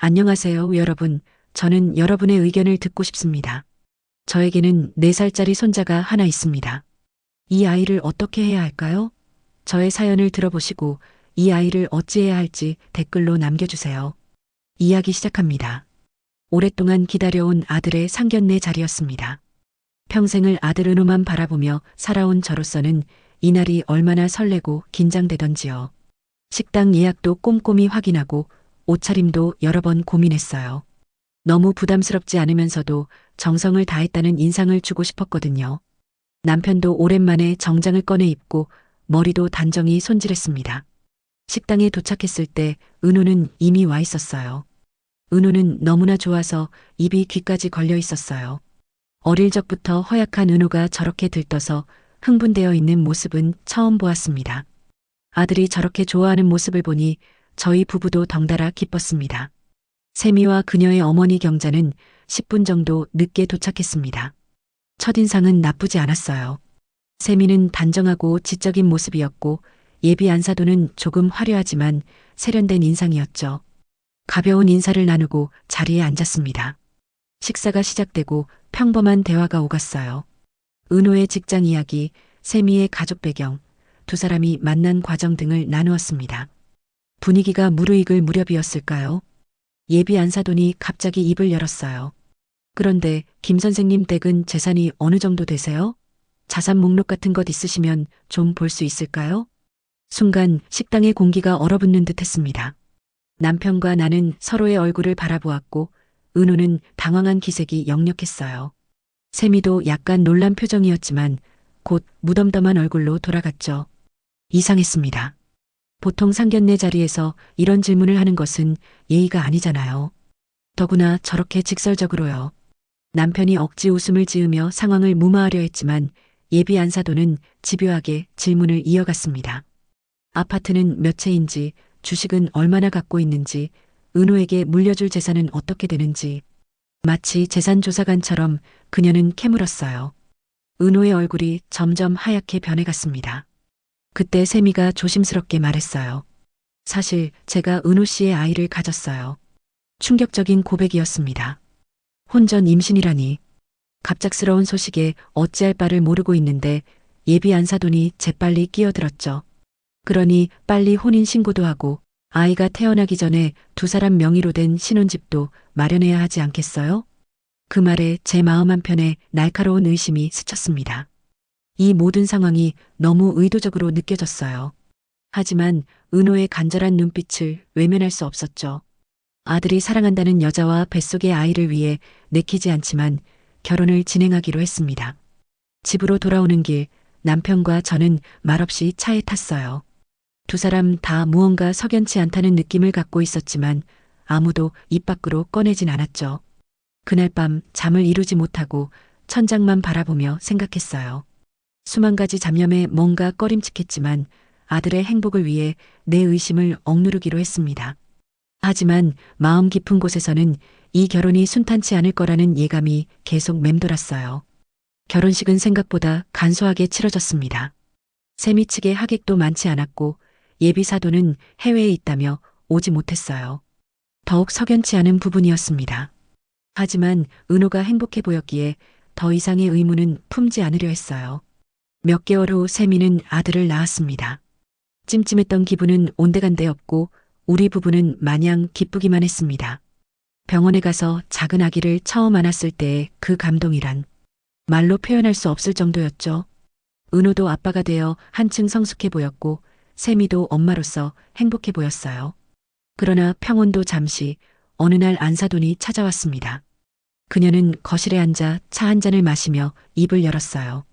안녕하세요, 여러분. 저는 여러분의 의견을 듣고 싶습니다. 저에게는 4살짜리 손자가 하나 있습니다. 이 아이를 어떻게 해야 할까요? 저의 사연을 들어보시고 이 아이를 어찌해야 할지 댓글로 남겨주세요. 이야기 시작합니다. 오랫동안 기다려온 아들의 상견례 자리였습니다. 평생을 아들 은호만 바라보며 살아온 저로서는 이날이 얼마나 설레고 긴장되던지요. 식당 예약도 꼼꼼히 확인하고 옷차림도 여러 번 고민했어요. 너무 부담스럽지 않으면서도 정성을 다했다는 인상을 주고 싶었거든요. 남편도 오랜만에 정장을 꺼내 입고 머리도 단정히 손질했습니다. 식당에 도착했을 때 은호는 이미 와 있었어요. 은호는 너무나 좋아서 입이 귀까지 걸려 있었어요. 어릴 적부터 허약한 은호가 저렇게 들떠서 흥분되어 있는 모습은 처음 보았습니다. 아들이 저렇게 좋아하는 모습을 보니 저희 부부도 덩달아 기뻤습니다. 세미와 그녀의 어머니 경자는 10분 정도 늦게 도착했습니다. 첫인상은 나쁘지 않았어요. 세미는 단정하고 지적인 모습이었고 예비 안사도는 조금 화려하지만 세련된 인상이었죠. 가벼운 인사를 나누고 자리에 앉았습니다. 식사가 시작되고 평범한 대화가 오갔어요. 은호의 직장 이야기, 세미의 가족 배경, 두 사람이 만난 과정 등을 나누었습니다. 분위기가 무르익을 무렵이었을까요? 예비 안사돈이 갑자기 입을 열었어요. 그런데 김 선생님 댁은 재산이 어느 정도 되세요? 자산 목록 같은 것 있으시면 좀 볼 수 있을까요? 순간 식당의 공기가 얼어붙는 듯 했습니다. 남편과 나는 서로의 얼굴을 바라보았고 은호는 당황한 기색이 역력했어요. 세미도 약간 놀란 표정이었지만 곧 무덤덤한 얼굴로 돌아갔죠. 이상했습니다. 보통 상견례 자리에서 이런 질문을 하는 것은 예의가 아니잖아요. 더구나 저렇게 직설적으로요. 남편이 억지 웃음을 지으며 상황을 무마하려 했지만 예비 안사도는 집요하게 질문을 이어갔습니다. 아파트는 몇 채인지, 주식은 얼마나 갖고 있는지, 은호에게 물려줄 재산은 어떻게 되는지. 마치 재산조사관처럼 그녀는 캐물었어요. 은호의 얼굴이 점점 하얗게 변해갔습니다. 그때 세미가 조심스럽게 말했어요. 사실 제가 은호 씨의 아이를 가졌어요. 충격적인 고백이었습니다. 혼전 임신이라니. 갑작스러운 소식에 어찌할 바를 모르고 있는데 예비 안사돈이 재빨리 끼어들었죠. 그러니 빨리 혼인신고도 하고 아이가 태어나기 전에 두 사람 명의로 된 신혼집도 마련해야 하지 않겠어요? 그 말에 제 마음 한편에 날카로운 의심이 스쳤습니다. 이 모든 상황이 너무 의도적으로 느껴졌어요. 하지만 은호의 간절한 눈빛을 외면할 수 없었죠. 아들이 사랑한다는 여자와 뱃속의 아이를 위해 내키지 않지만 결혼을 진행하기로 했습니다. 집으로 돌아오는 길 남편과 저는 말없이 차에 탔어요. 두 사람 다 무언가 석연치 않다는 느낌을 갖고 있었지만 아무도 입 밖으로 꺼내진 않았죠. 그날 밤 잠을 이루지 못하고 천장만 바라보며 생각했어요. 수만 가지 잡념에 뭔가 꺼림칙했지만 아들의 행복을 위해 내 의심을 억누르기로 했습니다. 하지만 마음 깊은 곳에서는 이 결혼이 순탄치 않을 거라는 예감이 계속 맴돌았어요. 결혼식은 생각보다 간소하게 치러졌습니다. 세미 측의 하객도 많지 않았고 예비 사도는 해외에 있다며 오지 못했어요. 더욱 석연치 않은 부분이었습니다. 하지만 은호가 행복해 보였기에 더 이상의 의무는 품지 않으려 했어요. 몇 개월 후 세미는 아들을 낳았습니다. 찜찜했던 기분은 온데간데 없고 우리 부부는 마냥 기쁘기만 했습니다. 병원에 가서 작은 아기를 처음 안았을 때의 그 감동이란 말로 표현할 수 없을 정도였죠. 은호도 아빠가 되어 한층 성숙해 보였고 세미도 엄마로서 행복해 보였어요. 그러나 평온도 잠시 어느 날 안사돈이 찾아왔습니다. 그녀는 거실에 앉아 차 한 잔을 마시며 입을 열었어요.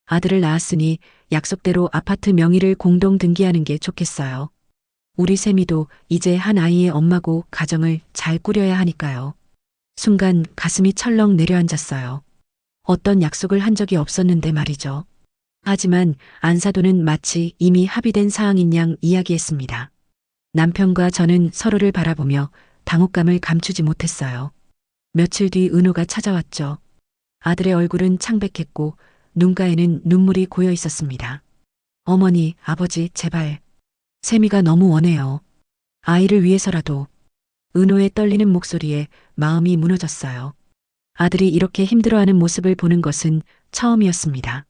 아들을 낳았으니 약속대로 아파트 명의를 공동 등기하는 게 좋겠어요. 우리 세미도 이제 한 아이의 엄마고 가정을 잘 꾸려야 하니까요. 순간 가슴이 철렁 내려앉았어요. 어떤 약속을 한 적이 없었는데 말이죠. 하지만 안사돈은 마치 이미 합의된 사항인 양 이야기했습니다. 남편과 저는 서로를 바라보며 당혹감을 감추지 못했어요. 며칠 뒤 은호가 찾아왔죠. 아들의 얼굴은 창백했고 눈가에는 눈물이 고여 있었습니다. 어머니, 아버지, 제발. 세미가 너무 원해요. 아이를 위해서라도. 은호의 떨리는 목소리에 마음이 무너졌어요. 아들이 이렇게 힘들어하는 모습을 보는 것은 처음이었습니다.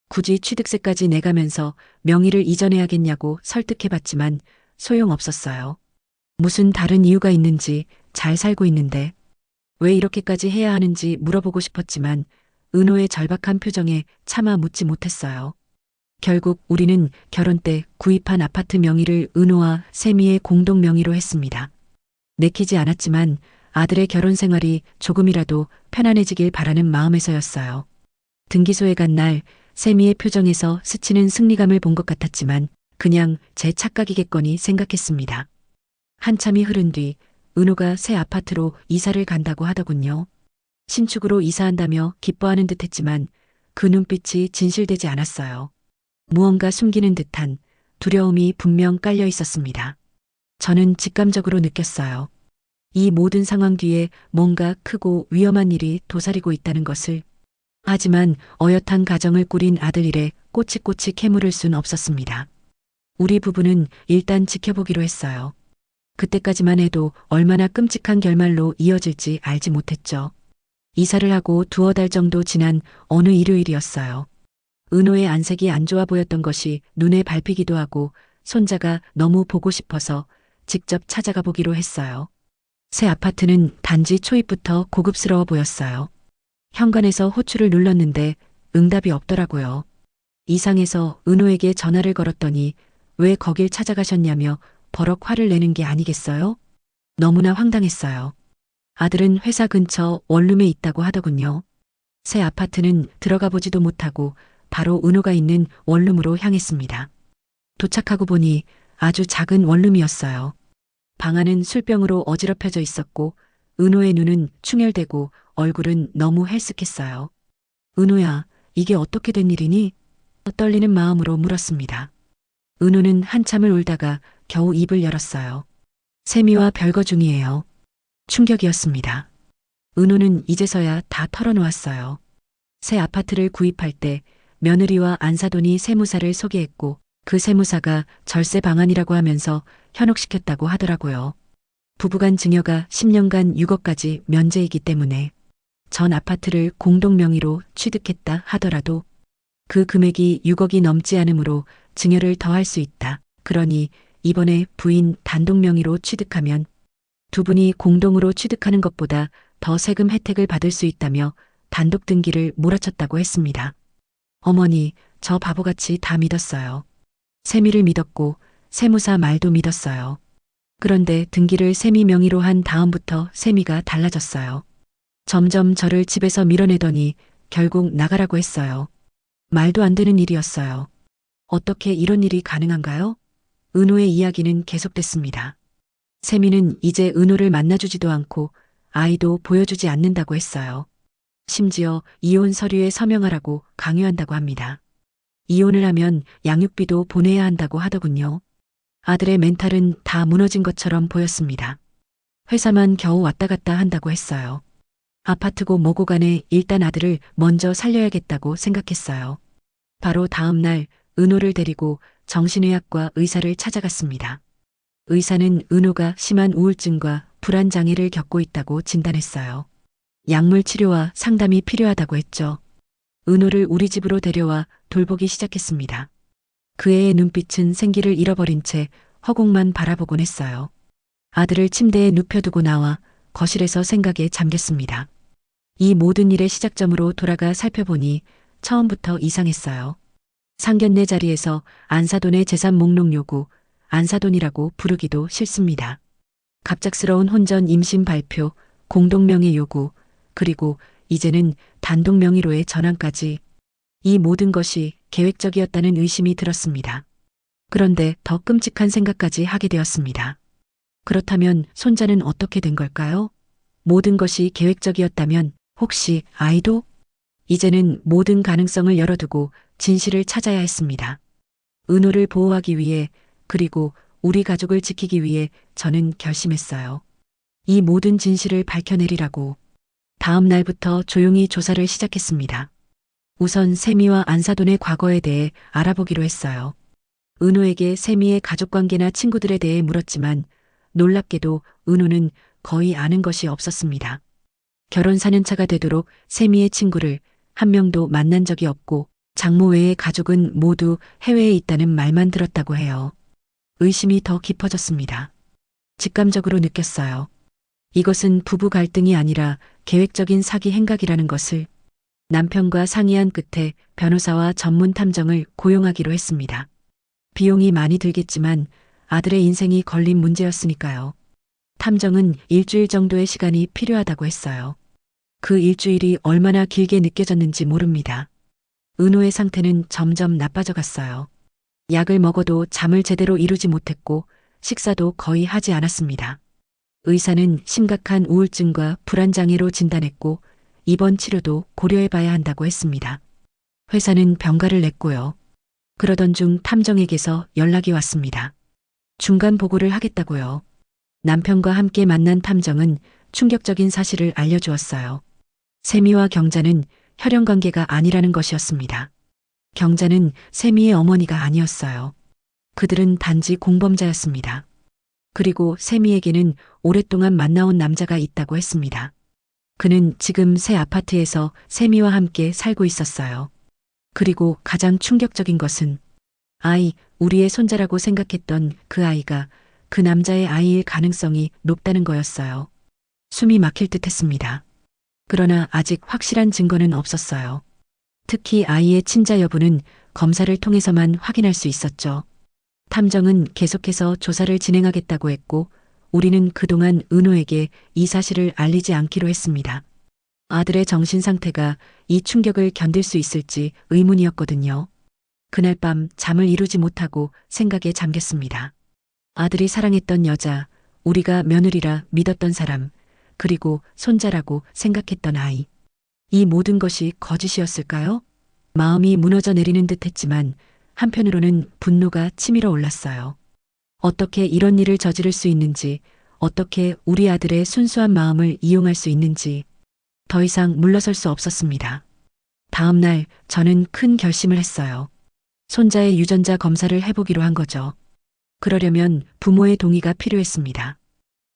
굳이 취득세까지 내가면서 명의를 이전해야겠냐고 설득해봤지만 소용없었어요. 무슨 다른 이유가 있는지 잘 살고 있는데 왜 이렇게까지 해야 하는지 물어보고 싶었지만 은호의 절박한 표정에 차마 묻지 못했어요. 결국 우리는 결혼 때 구입한 아파트 명의를 은호와 세미의 공동 명의로 했습니다. 내키지 않았지만 아들의 결혼 생활이 조금이라도 편안해지길 바라는 마음에서였어요. 등기소에 간 날 세미의 표정에서 스치는 승리감을 본 것 같았지만 그냥 제 착각이겠거니 생각했습니다. 한참이 흐른 뒤 은호가 새 아파트로 이사를 간다고 하더군요. 신축으로 이사한다며 기뻐하는 듯 했지만 그 눈빛이 진실되지 않았어요. 무언가 숨기는 듯한 두려움이 분명 깔려 있었습니다. 저는 직감적으로 느꼈어요. 이 모든 상황 뒤에 뭔가 크고 위험한 일이 도사리고 있다는 것을. 하지만 어엿한 가정을 꾸린 아들 일에 꼬치꼬치 캐물을 순 없었습니다. 우리 부부는 일단 지켜보기로 했어요. 그때까지만 해도 얼마나 끔찍한 결말로 이어질지 알지 못했죠. 이사를 하고 두어 달 정도 지난 어느 일요일이었어요. 은호의 안색이 안 좋아 보였던 것이 눈에 밟히기도 하고 손자가 너무 보고 싶어서 직접 찾아가 보기로 했어요. 새 아파트는 단지 초입부터 고급스러워 보였어요. 현관에서 호출을 눌렀는데 응답이 없더라고요. 이상해서 은호에게 전화를 걸었더니 왜 거길 찾아가셨냐며 버럭 화를 내는 게 아니겠어요? 너무나 황당했어요. 아들은 회사 근처 원룸에 있다고 하더군요. 새 아파트는 들어가 보지도 못하고 바로 은호가 있는 원룸으로 향했습니다. 도착하고 보니 아주 작은 원룸이었어요. 방 안은 술병으로 어지럽혀져 있었고 은호의 눈은 충혈되고 얼굴은 너무 헬쓱했어요. 은호야, 이게 어떻게 된 일이니? 떨리는 마음으로 물었습니다. 은호는 한참을 울다가 겨우 입을 열었어요. 세미와 별거 중이에요. 충격이었습니다. 은호는 이제서야 다 털어놓았어요. 새 아파트를 구입할 때 며느리와 안사돈이 세무사를 소개했고 그 세무사가 절세 방안이라고 하면서 현혹시켰다고 하더라고요. 부부간 증여가 10년간 6억까지 면제이기 때문에 전 아파트를 공동 명의로 취득했다 하더라도 그 금액이 6억이 넘지 않으므로 증여를 더 할 수 있다. 그러니 이번에 부인 단독 명의로 취득하면 두 분이 공동으로 취득하는 것보다 더 세금 혜택을 받을 수 있다며 단독 등기를 몰아쳤다고 했습니다. 어머니, 저 바보같이 다 믿었어요. 세미를 믿었고 세무사 말도 믿었어요. 그런데 등기를 세미 명의로 한 다음부터 세미가 달라졌어요. 점점 저를 집에서 밀어내더니 결국 나가라고 했어요. 말도 안 되는 일이었어요. 어떻게 이런 일이 가능한가요? 은호의 이야기는 계속됐습니다. 세미는 이제 은호를 만나주지도 않고 아이도 보여주지 않는다고 했어요. 심지어 이혼 서류에 서명하라고 강요한다고 합니다. 이혼을 하면 양육비도 보내야 한다고 하더군요. 아들의 멘탈은 다 무너진 것처럼 보였습니다. 회사만 겨우 왔다 갔다 한다고 했어요. 아파트고 뭐고 간에 일단 아들을 먼저 살려야겠다고 생각했어요. 바로 다음 날 은호를 데리고 정신의학과 의사를 찾아갔습니다. 의사는 은호가 심한 우울증과 불안장애를 겪고 있다고 진단했어요. 약물 치료와 상담이 필요하다고 했죠. 은호를 우리 집으로 데려와 돌보기 시작했습니다. 그 애의 눈빛은 생기를 잃어버린 채 허공만 바라보곤 했어요. 아들을 침대에 눕혀두고 나와 거실에서 생각에 잠겼습니다. 이 모든 일의 시작점으로 돌아가 살펴보니 처음부터 이상했어요. 상견례 자리에서 안사돈의 재산 목록 요구, 안사돈이라고 부르기도 싫습니다. 갑작스러운 혼전 임신 발표, 공동명의 요구, 그리고 이제는 단독 명의로의 전환까지 이 모든 것이 계획적이었다는 의심이 들었습니다. 그런데 더 끔찍한 생각까지 하게 되었습니다. 그렇다면 손자는 어떻게 된 걸까요? 모든 것이 계획적이었다면 혹시 아이도? 이제는 모든 가능성을 열어두고 진실을 찾아야 했습니다. 은호를 보호하기 위해 그리고 우리 가족을 지키기 위해 저는 결심했어요. 이 모든 진실을 밝혀내리라고. 다음 날부터 조용히 조사를 시작했습니다. 우선 세미와 안사돈의 과거에 대해 알아보기로 했어요. 은호에게 세미의 가족관계나 친구들에 대해 물었지만 놀랍게도 은호는 거의 아는 것이 없었습니다. 결혼 4년차가 되도록 세미의 친구를 한 명도 만난 적이 없고 장모 외의 가족은 모두 해외에 있다는 말만 들었다고 해요. 의심이 더 깊어졌습니다. 직감적으로 느꼈어요. 이것은 부부 갈등이 아니라 계획적인 사기 행각이라는 것을. 남편과 상의한 끝에 변호사와 전문 탐정을 고용하기로 했습니다. 비용이 많이 들겠지만 아들의 인생이 걸린 문제였으니까요. 탐정은 일주일 정도의 시간이 필요하다고 했어요. 그 일주일이 얼마나 길게 느껴졌는지 모릅니다. 은호의 상태는 점점 나빠져 갔어요. 약을 먹어도 잠을 제대로 이루지 못했고 식사도 거의 하지 않았습니다. 의사는 심각한 우울증과 불안장애로 진단했고 입원 치료도 고려해봐야 한다고 했습니다. 회사는 병가를 냈고요. 그러던 중 탐정에게서 연락이 왔습니다. 중간 보고를 하겠다고요. 남편과 함께 만난 탐정은 충격적인 사실을 알려주었어요. 세미와 경자는 혈연 관계가 아니라는 것이었습니다. 경자는 세미의 어머니가 아니었어요. 그들은 단지 공범자였습니다. 그리고 세미에게는 오랫동안 만나온 남자가 있다고 했습니다. 그는 지금 새 아파트에서 세미와 함께 살고 있었어요. 그리고 가장 충격적인 것은 우리의 손자라고 생각했던 그 아이가 그 남자의 아이일 가능성이 높다는 거였어요. 숨이 막힐 듯 했습니다. 그러나 아직 확실한 증거는 없었어요. 특히 아이의 친자 여부는 검사를 통해서만 확인할 수 있었죠. 탐정은 계속해서 조사를 진행하겠다고 했고 우리는 그동안 은호에게 이 사실을 알리지 않기로 했습니다. 아들의 정신 상태가 이 충격을 견딜 수 있을지 의문이었거든요. 그날 밤 잠을 이루지 못하고 생각에 잠겼습니다. 아들이 사랑했던 여자, 우리가 며느리라 믿었던 사람, 그리고 손자라고 생각했던 아이. 이 모든 것이 거짓이었을까요? 마음이 무너져 내리는 듯 했지만 한편으로는 분노가 치밀어 올랐어요. 어떻게 이런 일을 저지를 수 있는지, 어떻게 우리 아들의 순수한 마음을 이용할 수 있는지 더 이상 물러설 수 없었습니다. 다음 날 저는 큰 결심을 했어요. 손자의 유전자 검사를 해보기로 한 거죠. 그러려면 부모의 동의가 필요했습니다.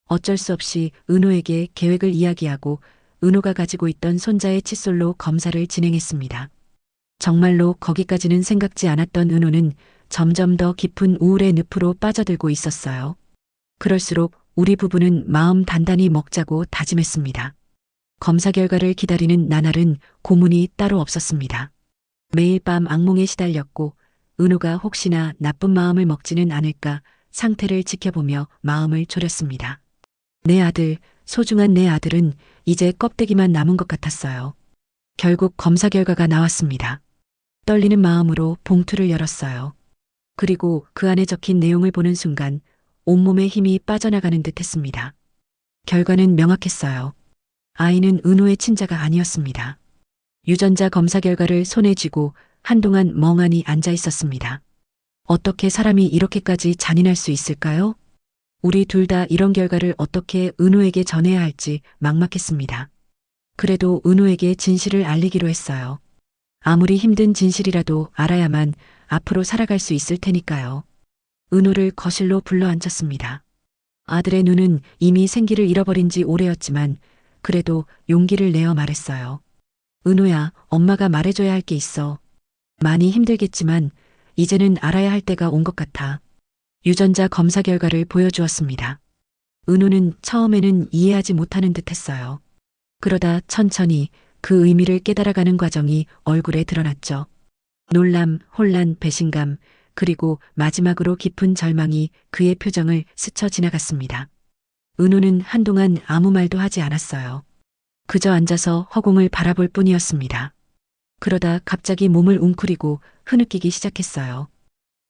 어쩔 수 없이 은호에게 계획을 이야기하고 은호가 가지고 있던 손자의 칫솔로 검사를 진행했습니다. 정말로 거기까지는 생각지 않았던 은호는 점점 더 깊은 우울의 늪으로 빠져들고 있었어요. 그럴수록 우리 부부는 마음 단단히 먹자고 다짐했습니다. 검사 결과를 기다리는 나날은 고문이 따로 없었습니다. 매일 밤 악몽에 시달렸고 은호가 혹시나 나쁜 마음을 먹지는 않을까 상태를 지켜보며 마음을 졸였습니다. 내 아들, 소중한 내 아들은 이제 껍데기만 남은 것 같았어요. 결국 검사 결과가 나왔습니다. 떨리는 마음으로 봉투를 열었어요. 그리고 그 안에 적힌 내용을 보는 순간 온몸에 힘이 빠져나가는 듯 했습니다. 결과는 명확했어요. 아이는 은호의 친자가 아니었습니다. 유전자 검사 결과를 손에 쥐고 한동안 멍하니 앉아 있었습니다. 어떻게 사람이 이렇게까지 잔인할 수 있을까요? 우리 둘 다 이런 결과를 어떻게 은호에게 전해야 할지 막막했습니다. 그래도 은호에게 진실을 알리기로 했어요. 아무리 힘든 진실이라도 알아야만 앞으로 살아갈 수 있을 테니까요. 은호를 거실로 불러 앉혔습니다. 아들의 눈은 이미 생기를 잃어버린 지 오래였지만 그래도 용기를 내어 말했어요. 은호야, 엄마가 말해줘야 할 게 있어. 많이 힘들겠지만 이제는 알아야 할 때가 온 것 같아. 유전자 검사 결과를 보여주었습니다. 은호는 처음에는 이해하지 못하는 듯 했어요. 그러다 천천히 그 의미를 깨달아가는 과정이 얼굴에 드러났죠. 놀람, 혼란, 배신감, 그리고 마지막으로 깊은 절망이 그의 표정을 스쳐 지나갔습니다. 은호는 한동안 아무 말도 하지 않았어요. 그저 앉아서 허공을 바라볼 뿐이었습니다. 그러다 갑자기 몸을 웅크리고 흐느끼기 시작했어요.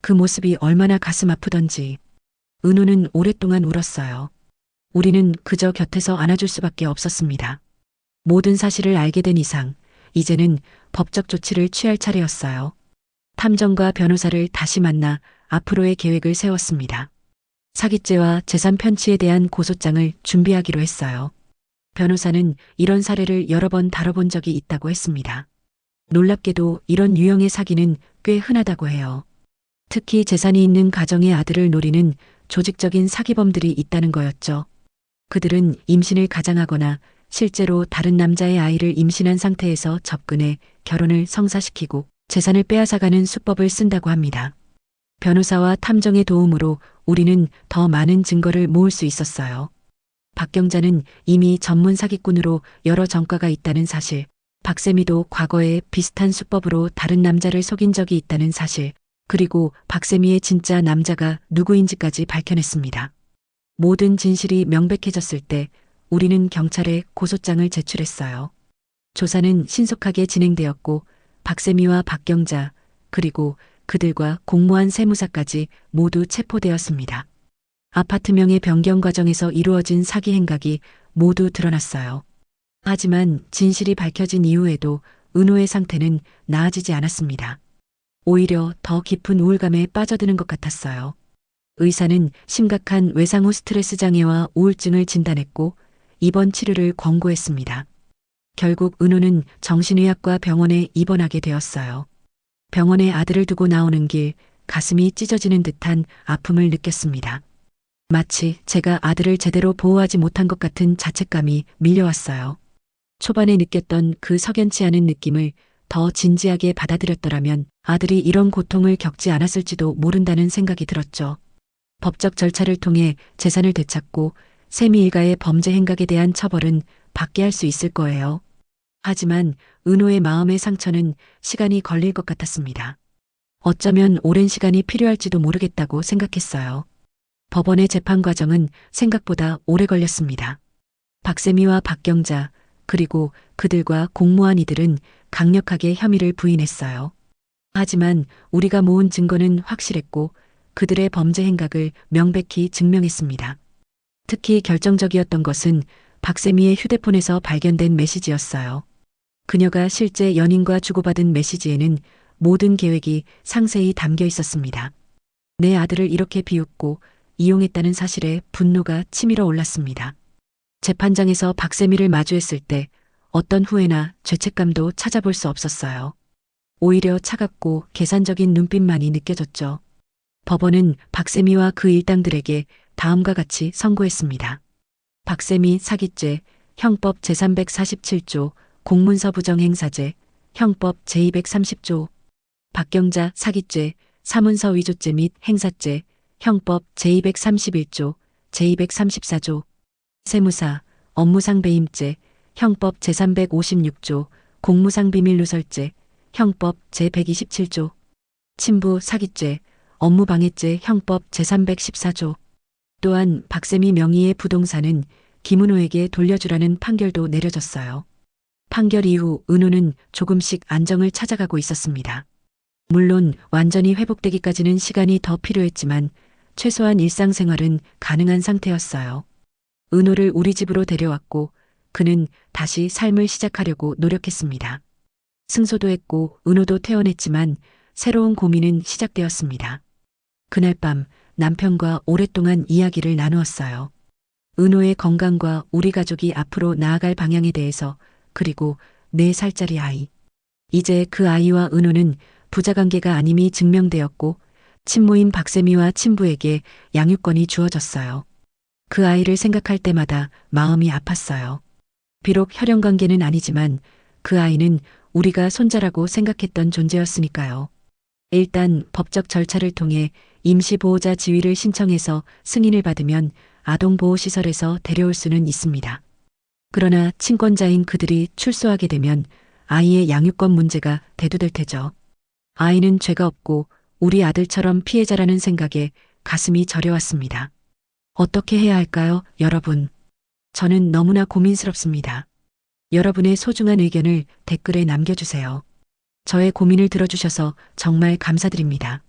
그 모습이 얼마나 가슴 아프던지. 은호는 오랫동안 울었어요. 우리는 그저 곁에서 안아줄 수밖에 없었습니다. 모든 사실을 알게 된 이상 이제는 법적 조치를 취할 차례였어요. 탐정과 변호사를 다시 만나 앞으로의 계획을 세웠습니다. 사기죄와 재산 편취에 대한 고소장을 준비하기로 했어요. 변호사는 이런 사례를 여러 번 다뤄본 적이 있다고 했습니다. 놀랍게도 이런 유형의 사기는 꽤 흔하다고 해요. 특히 재산이 있는 가정의 아들을 노리는 조직적인 사기범들이 있다는 거였죠. 그들은 임신을 가장하거나 실제로 다른 남자의 아이를 임신한 상태에서 접근해 결혼을 성사시키고 재산을 빼앗아가는 수법을 쓴다고 합니다. 변호사와 탐정의 도움으로 우리는 더 많은 증거를 모을 수 있었어요. 박경자는 이미 전문 사기꾼으로 여러 전과가 있다는 사실, 박세미도 과거에 비슷한 수법으로 다른 남자를 속인 적이 있다는 사실, 그리고 박세미의 진짜 남자가 누구인지까지 밝혀냈습니다. 모든 진실이 명백해졌을 때 우리는 경찰에 고소장을 제출했어요. 조사는 신속하게 진행되었고 박세미와 박경자 그리고 그들과 공모한 세무사까지 모두 체포되었습니다. 아파트명의 변경 과정에서 이루어진 사기 행각이 모두 드러났어요. 하지만 진실이 밝혀진 이후에도 은호의 상태는 나아지지 않았습니다. 오히려 더 깊은 우울감에 빠져드는 것 같았어요. 의사는 심각한 외상 후 스트레스 장애와 우울증을 진단했고 입원 치료를 권고했습니다. 결국 은호는 정신의학과 병원에 입원하게 되었어요. 병원에 아들을 두고 나오는 길 가슴이 찢어지는 듯한 아픔을 느꼈습니다. 마치 제가 아들을 제대로 보호하지 못한 것 같은 자책감이 밀려왔어요. 초반에 느꼈던 그 석연치 않은 느낌을 더 진지하게 받아들였더라면 아들이 이런 고통을 겪지 않았을지도 모른다는 생각이 들었죠. 법적 절차를 통해 재산을 되찾고 세미 일가의 범죄 행각에 대한 처벌은 받게 할 수 있을 거예요. 하지만 은호의 마음의 상처는 시간이 걸릴 것 같았습니다. 어쩌면 오랜 시간이 필요할지도 모르겠다고 생각했어요. 법원의 재판 과정은 생각보다 오래 걸렸습니다. 박세미와 박경자 그리고 그들과 공모한 이들은 강력하게 혐의를 부인했어요. 하지만 우리가 모은 증거는 확실했고 그들의 범죄 행각을 명백히 증명했습니다. 특히 결정적이었던 것은 박세미의 휴대폰에서 발견된 메시지였어요. 그녀가 실제 연인과 주고받은 메시지에는 모든 계획이 상세히 담겨 있었습니다. 내 아들을 이렇게 비웃고 이용했다는 사실에 분노가 치밀어 올랐습니다. 재판장에서 박세미를 마주했을 때 어떤 후회나 죄책감도 찾아볼 수 없었어요. 오히려 차갑고 계산적인 눈빛만이 느껴졌죠. 법원은 박세미와 그 일당들에게 다음과 같이 선고했습니다. 박세미 사기죄, 형법 제347조, 공문서 부정행사죄, 형법 제230조, 박경자 사기죄, 사문서 위조죄 및 행사죄, 형법 제231조, 제234조, 세무사, 업무상 배임죄, 형법 제356조, 공무상 비밀누설죄, 형법 제127조, 친부 사기죄, 업무방해죄 형법 제314조. 또한 박세미 명의의 부동산은 김은호에게 돌려주라는 판결도 내려졌어요. 판결 이후 은호는 조금씩 안정을 찾아가고 있었습니다. 물론 완전히 회복되기까지는 시간이 더 필요했지만 최소한 일상생활은 가능한 상태였어요. 은호를 우리 집으로 데려왔고 그는 다시 삶을 시작하려고 노력했습니다. 승소도 했고 은호도 퇴원했지만 새로운 고민은 시작되었습니다. 그날 밤 남편과 오랫동안 이야기를 나누었어요. 은호의 건강과 우리 가족이 앞으로 나아갈 방향에 대해서 그리고 4살짜리 아이. 이제 그 아이와 은호는 부자관계가 아님이 증명되었고 친모인 박세미와 친부에게 양육권이 주어졌어요. 그 아이를 생각할 때마다 마음이 아팠어요. 비록 혈연관계는 아니지만 그 아이는 우리가 손자라고 생각했던 존재였으니까요. 일단 법적 절차를 통해 임시보호자 지위를 신청해서 승인을 받으면 아동보호시설에서 데려올 수는 있습니다. 그러나 친권자인 그들이 출소하게 되면 아이의 양육권 문제가 대두될 테죠. 아이는 죄가 없고 우리 아들처럼 피해자라는 생각에 가슴이 저려왔습니다. 어떻게 해야 할까요, 여러분? 저는 너무나 고민스럽습니다. 여러분의 소중한 의견을 댓글에 남겨주세요. 저의 고민을 들어주셔서 정말 감사드립니다.